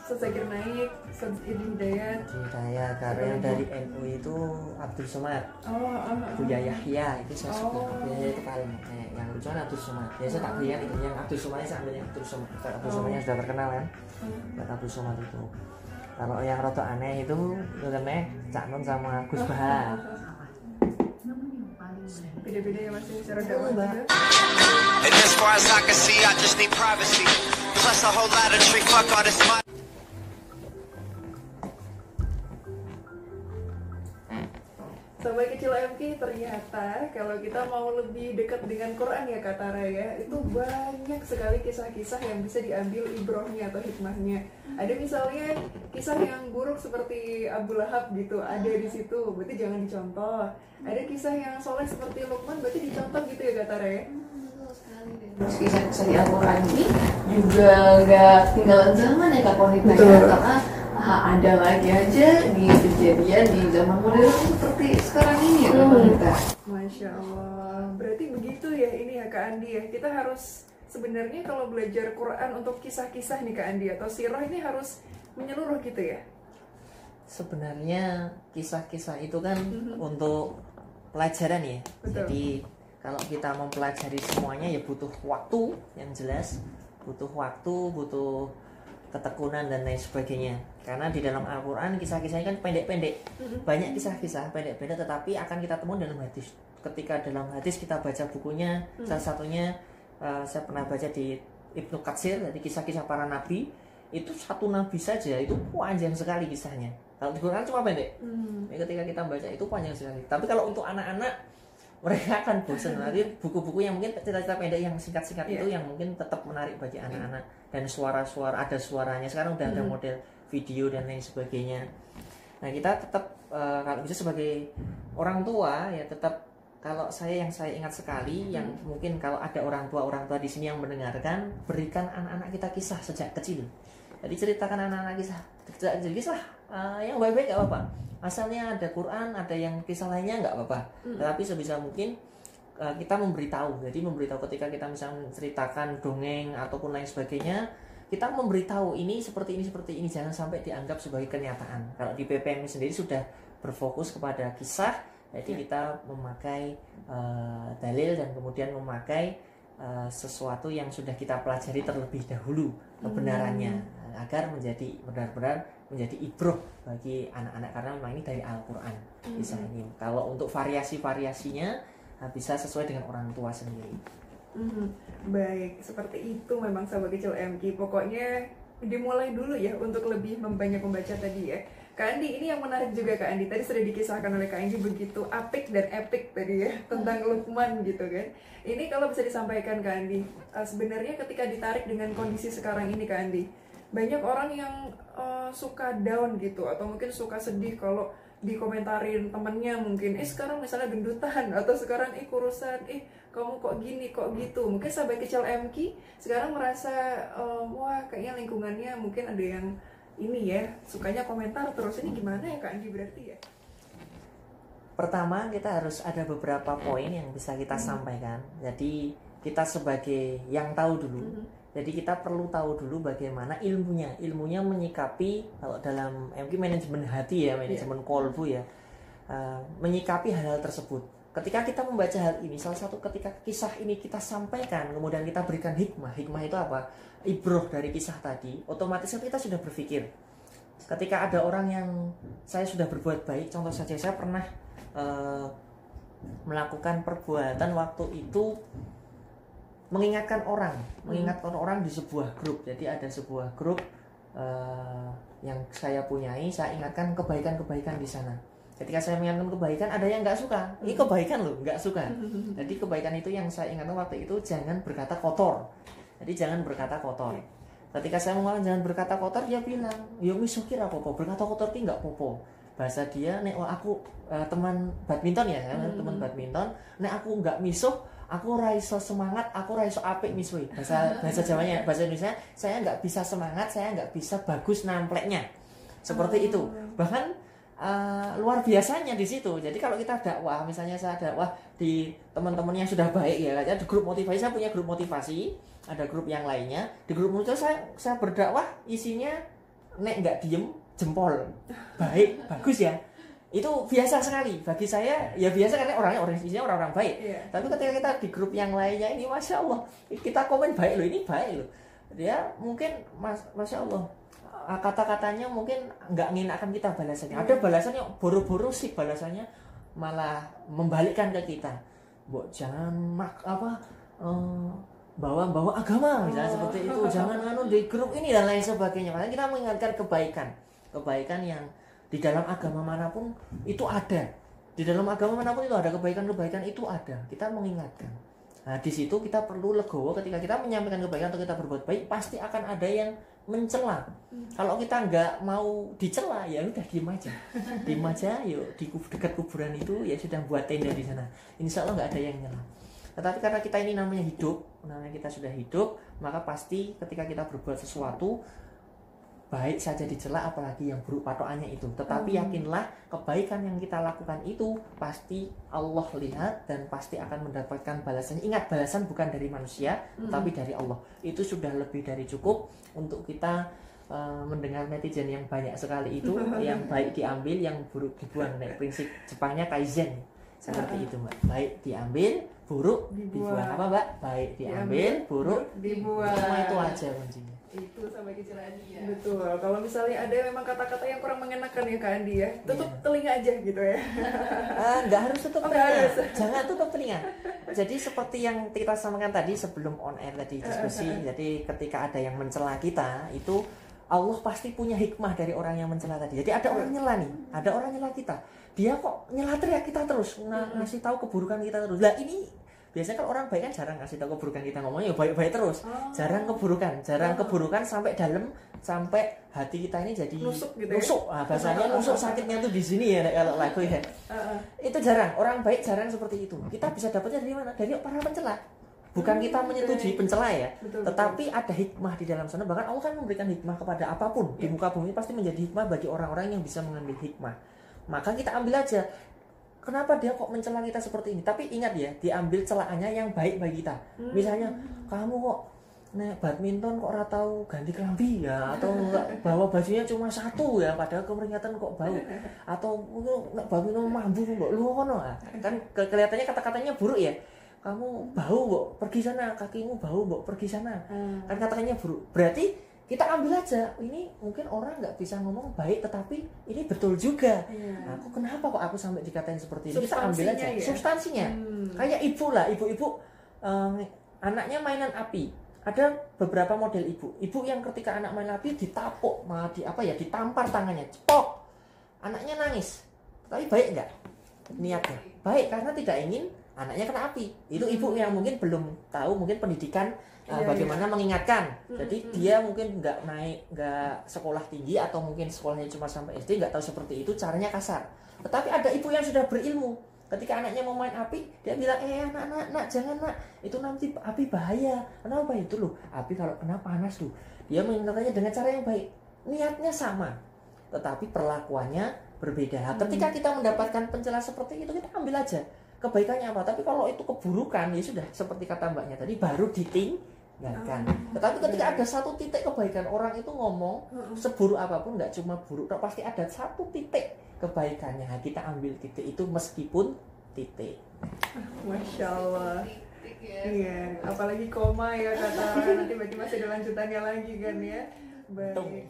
Ustaz Zakir Naik, Ustaz Ibnu Hidayat. Hidayat, karena yang dari NU itu Abdul Somad. Buya Yahya itu saya suka. Buya Yahya itu paling yang lucu kan Abdul Somad. Ya saya tak belian itu yang Abdul Somadnya saya ambil yang Abdul Somad. Abdul Somadnya sudah terkenal kan. Buat Abdul Somad itu. Kalau yang rada aneh itu namanya Cak Nun sama Gus Bahar. Beda-beda ya Mas secara dakwah juga. And as far as I can see, I just need privacy. Plus a whole lot of tree, fuck all this money. Sobat kecil MK, ternyata kalau kita mau lebih dekat dengan Quran ya kata Raya, itu banyak sekali kisah-kisah yang bisa diambil ibrohnya atau hikmahnya. Ada misalnya kisah yang buruk seperti Abu Lahab gitu, ada di situ, berarti jangan dicontoh. Ada kisah yang soleh seperti Luqman, berarti dicontoh gitu ya kata Raya. Kisah-kisah di Al-Quran ini juga gak tinggalan zaman ya Kak Konita ya, karena ada lagi aja di kejadian di zaman modern seperti sekarang ini ya Kak Konita. Masya Allah, berarti begitu ya ini ya Kak Andi ya. Kita harus sebenarnya kalau belajar Quran untuk kisah-kisah nih Kak Andi atau sirah ini harus menyeluruh gitu ya. Sebenarnya kisah-kisah itu kan untuk pelajaran ya. Betul. Jadi kalau kita mempelajari semuanya ya butuh waktu yang jelas, butuh waktu, butuh ketekunan dan lain sebagainya. Karena di dalam Al-Quran kisah-kisahnya kan pendek-pendek, banyak kisah-kisah pendek-pendek, tetapi akan kita temukan dalam hadis. Ketika dalam hadis kita baca bukunya, salah satunya saya pernah baca di Ibnu Katsir, jadi kisah-kisah para nabi, itu satu nabi saja itu panjang sekali kisahnya. Kalau di Quran cuma pendek. Ketika kita baca itu panjang sekali. Tapi kalau untuk anak-anak mereka akan bosan. Nanti buku-buku yang mungkin cerita-cerita pendek yang singkat-singkat itu yang mungkin tetap menarik bagi anak-anak, dan suara-suara ada suaranya. Sekarang udah ada model video dan lain sebagainya. Nah kita tetap kalau bisa sebagai orang tua ya tetap, kalau saya ingat sekali yang mungkin kalau ada orang tua di sini yang mendengarkan, berikan anak-anak kita kisah sejak kecil. Jadi ceritakan anak-anak kisah yang baik-baik gak apa-apa. Asalnya ada Quran, ada yang kisah lainnya nggak apa-apa. Tapi sebisa mungkin kita memberitahu. Jadi memberitahu ketika kita misalnya menceritakan dongeng ataupun lain sebagainya, kita memberitahu ini seperti ini, jangan sampai dianggap sebagai kenyataan. Kalau di PPM sendiri sudah berfokus kepada kisah, jadi kita memakai dalil dan kemudian memakai sesuatu yang sudah kita pelajari terlebih dahulu kebenarannya, agar menjadi benar-benar menjadi ibroh bagi anak-anak, karena memang ini dari Al-Quran kisah ini. Kalau untuk variasi-variasinya bisa sesuai dengan orang tua sendiri. Baik, seperti itu memang sahabat kecil MK. Pokoknya dimulai dulu ya untuk lebih banyak membaca tadi ya. Kak Andi, ini yang menarik juga Kak Andi. Tadi sudah dikisahkan oleh Kak Andi begitu apik dan epic tadi ya tentang Luqman gitu kan. Ini kalau bisa disampaikan Kak Andi, sebenarnya ketika ditarik dengan kondisi sekarang ini Kak Andi, banyak orang yang suka down gitu atau mungkin suka sedih kalau dikomentarin temennya mungkin sekarang misalnya gendutan, atau sekarang kurusan, kamu kok gini kok gitu. Mungkin sahabat kecil MK sekarang merasa wah kayaknya lingkungannya mungkin ada yang ini ya sukanya komentar terus, ini gimana ya Kak Andi berarti ya? Pertama kita harus ada beberapa poin yang bisa kita sampaikan. Jadi kita sebagai yang tahu dulu, jadi kita perlu tahu dulu bagaimana ilmunya menyikapi, kalau dalam MK manajemen hati ya, manajemen kolbu ya, menyikapi hal-hal tersebut. Ketika kita membaca hal ini, salah satu ketika kisah ini kita sampaikan, kemudian kita berikan hikmah itu apa? Ibroh dari kisah tadi, otomatis kita sudah berpikir. Ketika ada orang yang saya sudah berbuat baik, contoh saja saya pernah melakukan perbuatan waktu itu, mengingatkan orang di sebuah grup. Jadi ada sebuah grup yang saya punyai, saya ingatkan kebaikan-kebaikan di sana. Ketika saya mengingatkan kebaikan, ada yang nggak suka. Ini kebaikan loh, nggak suka. Jadi kebaikan itu yang saya ingatkan waktu itu, jangan berkata kotor. Jadi jangan berkata kotor. Ketika saya mengatakan jangan berkata kotor, dia bilang, ya misukir apa-apa, berkata kotor itu nggak apa-apa. Bahasa dia, nek aku teman badminton ya, teman badminton, nek aku nggak misuh, aku raiso semangat, aku raiso apik misui. Bahasa Jawanya, bahasa Indonesia, saya nggak bisa semangat, saya nggak bisa bagus nampleknya. Seperti itu. Bahkan luar biasanya di situ. Jadi kalau kita dakwah, misalnya saya dakwah di teman-teman yang sudah baik ya, di grup motivasi, saya punya grup motivasi, ada grup yang lainnya. Di grup motivasi saya berdakwah isinya nek nggak diem jempol baik bagus ya, itu biasa sekali bagi saya. Ya biasa karena isinya orang-orang baik. Tapi ketika kita di grup yang lainnya ini masya Allah kita komen baik loh, ini baik loh, dia mungkin masya Allah kata-katanya mungkin nggak nginakkan kita balasannya. Ada balasannya boro-boro sih, balasannya malah membalikkan ke kita, jangan bawa agama misalnya seperti itu, jangan di grup ini dan lain sebagainya. Karena kita mengingatkan kebaikan yang di dalam agama manapun itu ada. Di dalam agama manapun itu ada kebaikan itu ada. Kita mengingatkan. Nah, di situ kita perlu legowo ketika kita menyampaikan kebaikan atau kita berbuat baik, pasti akan ada yang mencela. Kalau kita nggak mau dicela, ya udah diem aja, yuk di dekat kuburan itu ya sudah buat tenda di sana. Insya Allah nggak ada yang nyela. Tetapi karena kita ini namanya kita sudah hidup, maka pasti ketika kita berbuat sesuatu baik saja dicela, apalagi yang buruk patokannya itu. Tetapi yakinlah kebaikan yang kita lakukan itu pasti Allah lihat dan pasti akan mendapatkan balasannya. Ingat, balasan bukan dari manusia, tapi dari Allah. Itu sudah lebih dari cukup untuk kita mendengar netizen yang banyak sekali itu. Yang baik diambil, yang buruk dibuang. Nah, prinsip Jepangnya kaizen seperti itu, Mbak. Baik diambil, buruk dibuang. Apa, Mbak? Baik diambil, buruk dibuang. Cuma itu aja kuncinya. Itu sampai kecil aja ya. Betul. Kalau misalnya ada memang kata-kata yang kurang mengenakan ya Kak Andi ya, tutup telinga aja gitu ya. Nggak harus tutup telinga. Jangan tutup telinga. Jadi seperti yang kita samakan tadi sebelum on air tadi diskusi. Jadi ketika ada yang mencela kita, itu Allah pasti punya hikmah dari orang yang mencela tadi. Jadi ada orang nyela nih, ada orang nyela kita. Dia kok nyela teriak kita terus, ngasih tahu keburukan kita terus. Lah ini biasanya kalau orang baik kan jarang ngasih tahu keburukan, kita ngomongnya baik-baik terus. Jarang keburukan sampai dalam, sampai hati kita ini jadi nusuk gitu. Nusuk. Nah, bahasanya nusuk, sakitnya tuh di sini ya kalau lagu ya. Itu jarang, orang baik jarang seperti itu. Kita bisa dapatnya dari mana? Dari para pencela. Bukan kita menyetujui pencela ya, tetapi ada hikmah di dalam sana. Bahkan Allah kan memberikan hikmah kepada apapun di muka bumi, pasti menjadi hikmah bagi orang-orang yang bisa mengambil hikmah. Maka kita ambil aja. Kenapa dia kok mencela kita seperti ini? Tapi ingat ya, diambil celaannya yang baik bagi kita. Misalnya, kamu kok badminton kok ora tahu ganti kelambi ya, atau enggak bawa bajunya cuma satu ya, padahal keringatan kok bau, atau enggak badminton mambu kok lu ngono. Kan kelihatannya kata-katanya buruk ya. Kamu bau kok pergi sana, kakimu bau kok pergi sana. Kan kata-katanya buruk. Berarti kita ambil aja, ini mungkin orang nggak bisa ngomong baik, tetapi ini betul juga. Aku kenapa kok aku sampai dikatain seperti ini? Kita ambil aja substansinya. Kayak ibu-ibu anaknya mainan api. Ada beberapa model ibu yang ketika anak main api ditapuk, ditampar tangannya, cepok. Anaknya nangis. Tapi baik nggak? Niatnya baik karena tidak ingin anaknya kena api. Itu ibu yang mungkin belum tahu mungkin pendidikan bagaimana mengingatkan. Jadi dia mungkin nggak sekolah tinggi, atau mungkin sekolahnya cuma sampai SD, nggak tahu seperti itu, caranya kasar. Tetapi ada ibu yang sudah berilmu. Ketika anaknya mau main api, dia bilang, nak, jangan nak, itu nanti api bahaya. Kenapa itu loh? Api kalau kena panas tuh. Dia mengingatkannya dengan cara yang baik. Niatnya sama, tetapi perlakuannya berbeda. Ketika kita mendapatkan pencela seperti itu, kita ambil aja kebaikannya apa. Tapi kalau itu keburukan, ya sudah seperti kata mbaknya tadi, baru ditinggalkan. Tetapi ketika ada satu titik kebaikan, orang itu ngomong seburuk apapun, nggak cuma buruk, pasti ada satu titik kebaikannya. Kita ambil titik itu meskipun titik. Masya Allah. Iya, apalagi koma ya kata nanti berarti masih ada lanjutannya lagi kan ya. Baik.